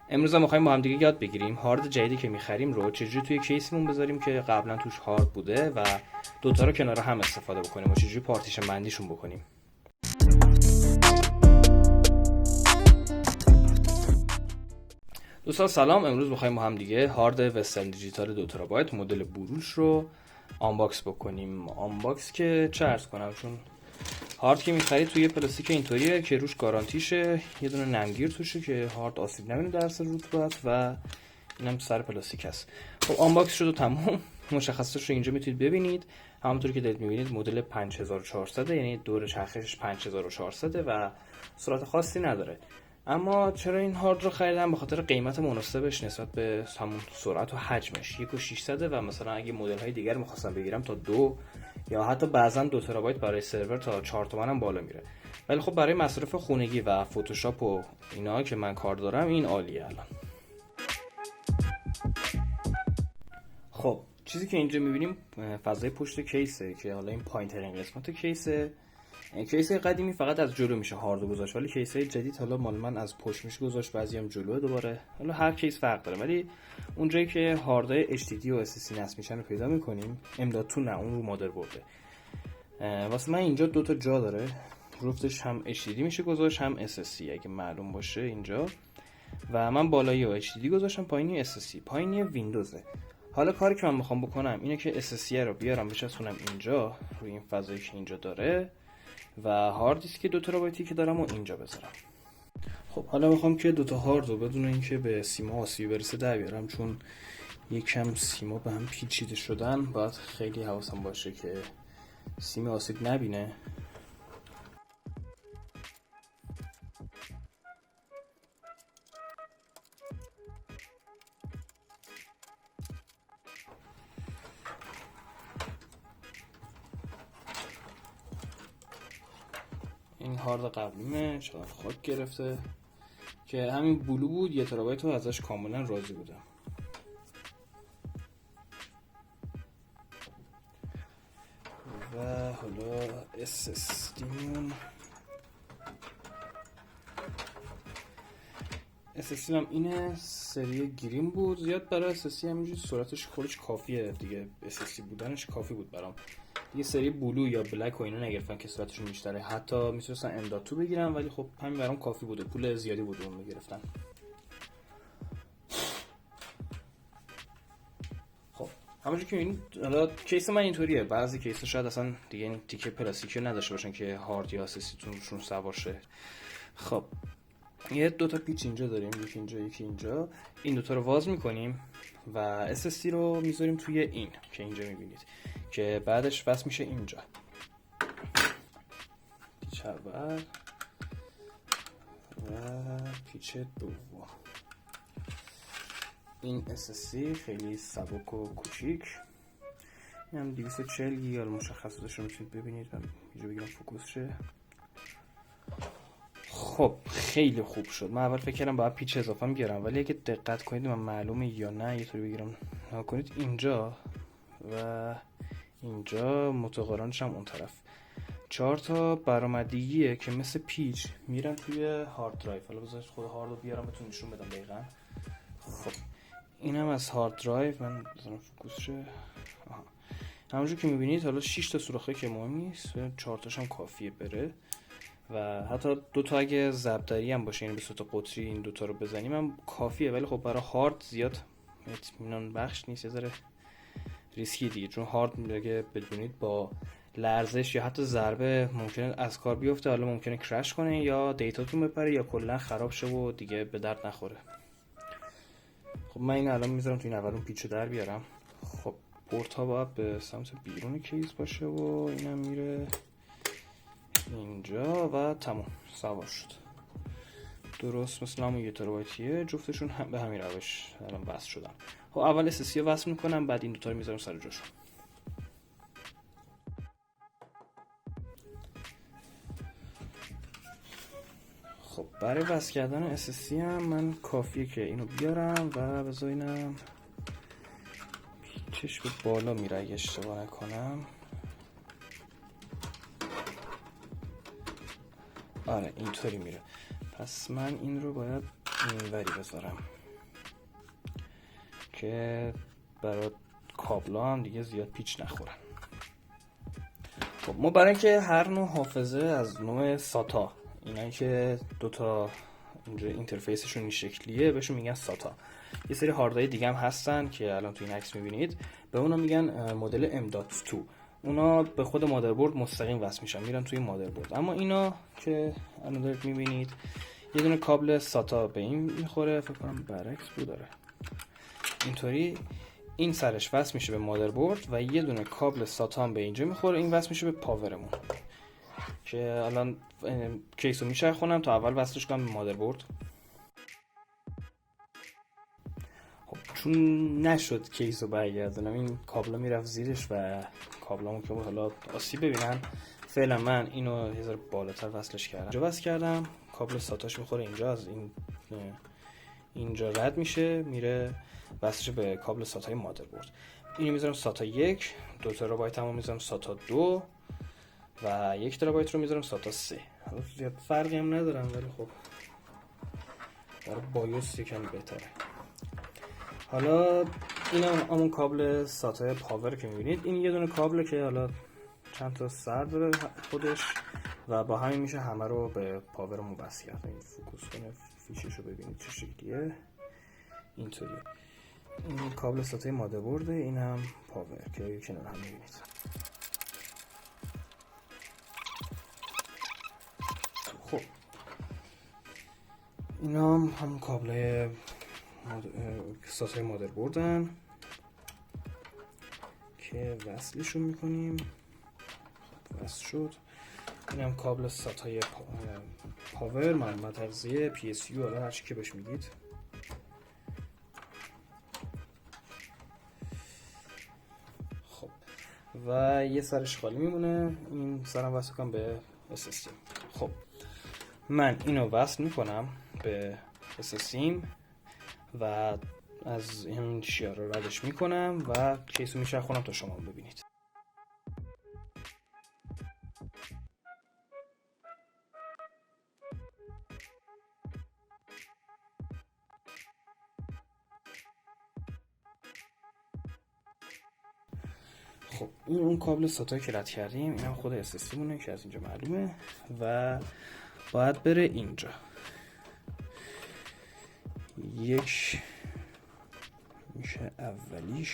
امروز هم می‌خوایم با هم دیگه یاد بگیریم هارد جدیدی که می‌خریم رو چجوری توی کیسمون بذاریم که قبلا توش هارد بوده و دوتا رو کنار هم استفاده بکنیم و چجوری پارتیشن بندیشون بکنیم. دوستان سلام، امروز می‌خوایم با هم دیگه هارد وسترن دیجیتال 2 ترابایت مدل بروش رو آنباکس بکنیم. آنباکس که چه عرض کنم، چون هارد که می‌خرید توی پلاستیک اینطوریه که روش گارانتیشه، یه دونه نمگیر توشه که هارد آسیب نبینه در اثر رطوبت و اینم سر پلاستیک هست. خب آنباکس شد و تمام. مشخصاتش رو اینجا میتونید ببینید. همونطوری که دارید میبینید مدل 5400 یعنی دور چرخشش 5400 و سرعت خاصی نداره. اما چرا این هارد رو خریدم؟ به خاطر قیمت مناسبش نسبت به همون سرعت و حجمش 1600 و مثلا اگه مدل های دیگر می‌خواستم بگیرم تا 2 یا حتی بعضا 2 ترابایت برای سرور تا 4 تومن هم بالا میره. ولی خب برای مصرف خونگی و فتوشاپ و اینا که من کار دارم این عالیه. الان خب چیزی که اینجا میبینیم فضای پشت کیسه که حالا این پایین ترین قسمت کیسه. کیسه قدیمی فقط از جلو میشه هاردو گذاشت، ولی کیسه جدید حالا مال من از پشت میشه گذاشت، بعضی هم جلوه. دوباره حالا هر کیس فرق داره، ولی اونجایی که هاردای HDD و SSD نصب میشن رو پیدا میکنیم. M.2 نه، اون رو مادر برده. واسه من اینجا دو تا جا داره، جفتش هم HDD میشه گذاشت هم SSD اگه معلوم باشه اینجا. و من بالایی و HDD گذاشتم، پایینی SSD، پایینی ویندوزه. حالا کاری که من میخوام بکنم اینه که SSD رو بیارم بچسبونم اینجا روی این فضایی که اینجا داره و هارد دیسک 2 ترابایتی که دارم و اینجا بذارم. خب حالا میخوام که دوتا هارد رو بدون اینکه به سیما آسیب برسه در بیارم، چون یکم سیما به هم پیچیده شدن. باید خیلی حواسم باشه که سیما آسیب نبینه. این هارد قبلیمه، چقدر خاک گرفته که همین بلو بود، 1 ترابایت رو ازش کاملا راضی بودم. و حالا SSDمون SSD هم اینه، سری گرین بود. زیاد برای SSD همینجوری سرعتش خودش کافیه دیگه، SSD بودنش کافی بود برام. یه سری بلو یا بلک و اینا نگرفتم که سرعتشون بیشتره، حتی میتونستم M.2 بگیرم ولی خب همین برام کافی بوده، پول زیادی بود اون میگرفتن. خب همونجوری که این حالا کیس من اینطوریه، بعضی کیس‌ها شاید اصلا دیگه این تیکه پلاستیکی رو نداشته باشن که هارد یا SSD تون روشون سوار شه. خب یه دوتا پیچ اینجا داریم، یکی اینجا یکی اینجا. این دوتا رو واز میکنیم و SSD رو میذاریم توی این که اینجا میبینید که بعدش وصل میشه اینجا. پیچ اول و پیچ دوم. این SSD خیلی سبک و کوچیک، این هم 240 گیگ. مشخصاتش رو میتونید ببینید، من اینجا بگیرم فوکوس شه. خب خیلی خوب شد. من اول فکر کردم باید پیچ اضافه میگیرم، ولی اگه دقت کنید من معلومه یا نه یه طوری بگیرم نکنید اینجا و اینجا متقارنش هم اون طرف 4 تا برآمدگیه که مثل پیچ میرن توی هارد درایو. حالا بذارید خود هارد رو بیارم بهتون نشون بدم دقیقاً. خب اینم از هارد درایو، من بذارم فوکوس شه. همونجور که میبینید حالا 6 تا سوراخه که مهم نیست، 4 تاش هم کافیه بره. و حتی دوتا اگه ضربدری هم باشه، یعنی به صورت قطری این دوتا رو بزنیم هم کافیه، ولی خب برای هارد زیاد اطمینان بخش نیست، یه ذره ریسکی دیگه، چون هارد اگه بدونید با لرزش یا حتی ضربه ممکنه از کار بیفته. حالا ممکنه کرش کنه یا دیتاتون بپره یا کلا خراب شه و دیگه به درد نخوره. خب من این الان میذارم تو این اول اون پیچو در بیارم. خب پورت ها باید به سمت بیرون کیس باشه و اینم میره اینجا و تمام، سوار شد. درست مثل همون 1 ترابایتیه، جفتشون هم به همین روش الان وصل شدن. خب اول SSD رو وصل میکنم، بعد این دوتا رو میذارم سر جاشون. خب برای وصل کردن SSD هم من کافیه که اینو بیارم و بذارینم پیچش به بالا میره اگه اشتباه نکنم. آره اینطوری میره. پس من این رو باید اینوری بذارم که برای کابلا هم دیگه زیاد پیچ نخورن. خب ما برای اینکه هر نوع حافظه از نوع ساتا، اینایی که دوتا اینجا اینترفیسشون این شکلیه بهشون میگن ساتا. یه سری هاردهای دیگه هم هستن که الان تو این عکس میبینید، به اونا میگن مدل M.2. اونا به خود مادربرد مستقیم وصل میشن، میرن توی مادربرد. اما اینا که الان دارید میبینید یه دونه کابل ساتا به این میخوره، فکر کنم برعکس بود داره، اینطوری این سرش وصل میشه به مادربرد و یه دونه کابل ساتا هم به اینجا میخوره، این وصل میشه به پاورمون که الان کیسو میچرخونم تا اول وصلش کنم به مادربرد. خب چون نشد کیسو برگردونم، این کابلا میرفت زیرش و کابلامو که حالا آسیب ببینن، فعلا من اینو یه ذره بالاتر وصلش کردم. اینجا وصل کردم، کابل ساتاش میخوره اینجا، از اینجا رد میشه میره وصلش به کابل ساتای مادربرد. اینو میذارم ساتا 1، 2 ترابایت هم میذارم ساتا 2 و 1 ترابایت رو میذارم ساتا 3. حالا زیاد فرقی هم ندارم ولی خب برای بایوس یکم بهتره. حالا این همون کابل ساتای پاور که میبینید، این یه دونه کابله که حالا چند تا سر داره خودش و با همین میشه همه رو به پاورمون وصل کرد. این فوکوس کنه فیشش رو ببینید چه شکلیه، اینطوریه. این کابل ساتای مادربرد، این هم پاور که کنار هم میبینید. خب اینا هم کابل ساتای مادربردن که وصلشون میکنیم. وصل شد. این هم کابل ساتای پاور، منبع تغذیه، PSU، حالا هرچی که بهش میگید. خب و یه سرش خالی میمونه، این سرم وصل کنم به SSD. خب من اینو وصل میکنم به SSD و از این شیار رو ردش میکنم و کیسو میچرخونم تا شما ببینید. خب این اون کابل ساتا که رد کردیم، این هم خود SSD مونه که از اینجا معلومه و باید بره اینجا. یک میشه اولیش.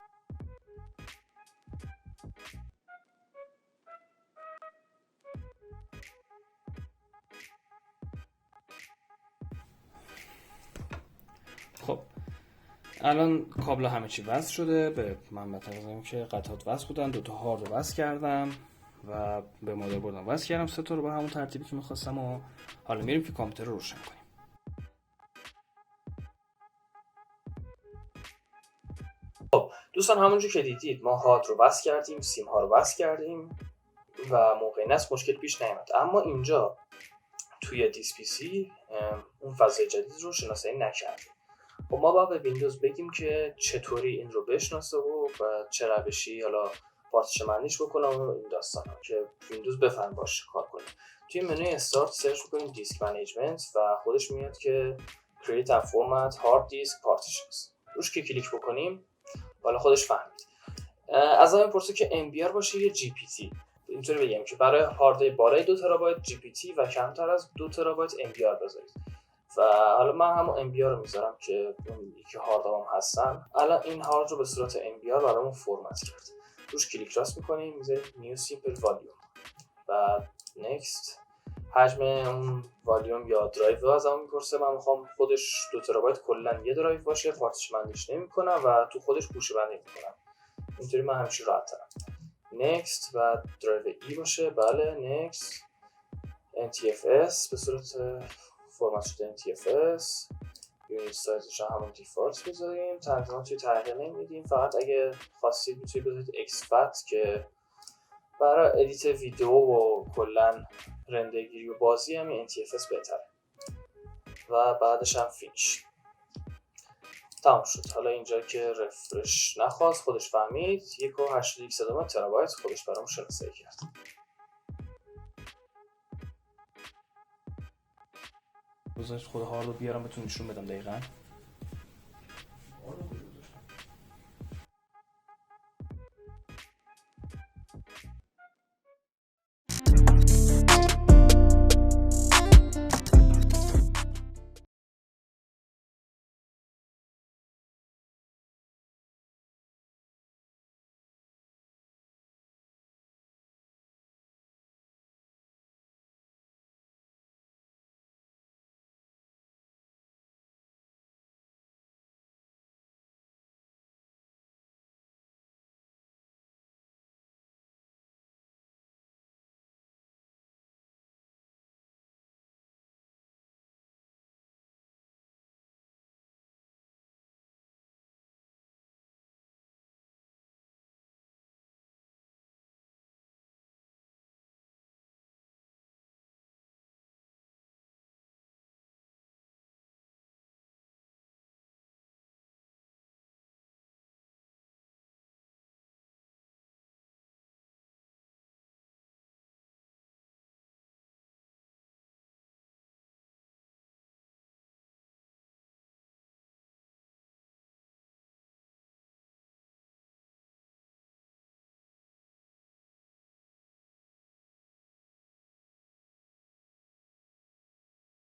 خب الان کابل همه چی وصل شده به منبع تغذیه‌ام که قطعات وصل بودن. 2 تا هارد رو وصل کردم و به مادربردم وصل کردم 3 تا رو به همون ترتیبی که می‌خواستم و حالا میریم که کامپیوتر رو روشن کنیم. خب دوستان همونجور که دیدید ما هارد رو وصل کردیم، سیم ها رو وصل کردیم و موقع نصب مشکل پیش نیامد. اما اینجا توی دیس پی سی اون فضای جدید رو شناسایی نکرده. خب ما باید به ویندوز بگیم که چطوری این رو بشناسه و چه روشی حالا پارتیشن بندیش بکنه و این داستان ها که ویندوز بفهم باشه کار کنه. توی منوی استارت سرچ بکنیم دیسک منیجمنت و خودش میاد که create and format hard disk partitions. روش که کلیک بکنیم حالا خودش فهمید. از من میپرسه که MBR باشه یا GPT. اینطوری بگیم که برای هارد بالای 2 ترابایت GPT و کمتر از 2 ترابایت MBR بذارید. و حالا من همون MBR رو میذارم که اون یکی هاردام هستن. الان این هارد رو به صورت MBR برامون فرمت کرد. روش کلیک راست میکنیم، میذاریم نیو سیمپل والیوم و نکست. حجم اون والیوم یا درایو رو از همون میپرسه. من میخوام خودش 2 ترابایت کلا یه درایو باشه، پارتیشن بندیش نمیکنم و تو خودش گوشه بندی میکنم. اینطوری من همیشه راحت‌ترم. نکست و درایو ای باشه. بله نکست. NTFS به صورت فرمت شده NTFS. یونیت سایزش همون دیفالت بذاریم. تنظیمات توی تغییر نمیدیم، فقط اگه خواستید میتونید بذارید اکسفت که برای ادیت ویدیو و کلا رندرگیری و بازی هم NTFS بهتره. و بعدش هم فینیش. تمام شد. حالا اینجا که رفرش نخواست خودش فهمید 1.8 ترابایت خودش برام شناسایی کرد. بذار خود هارد رو بیارم بهتون نشون بدم دقیقاً.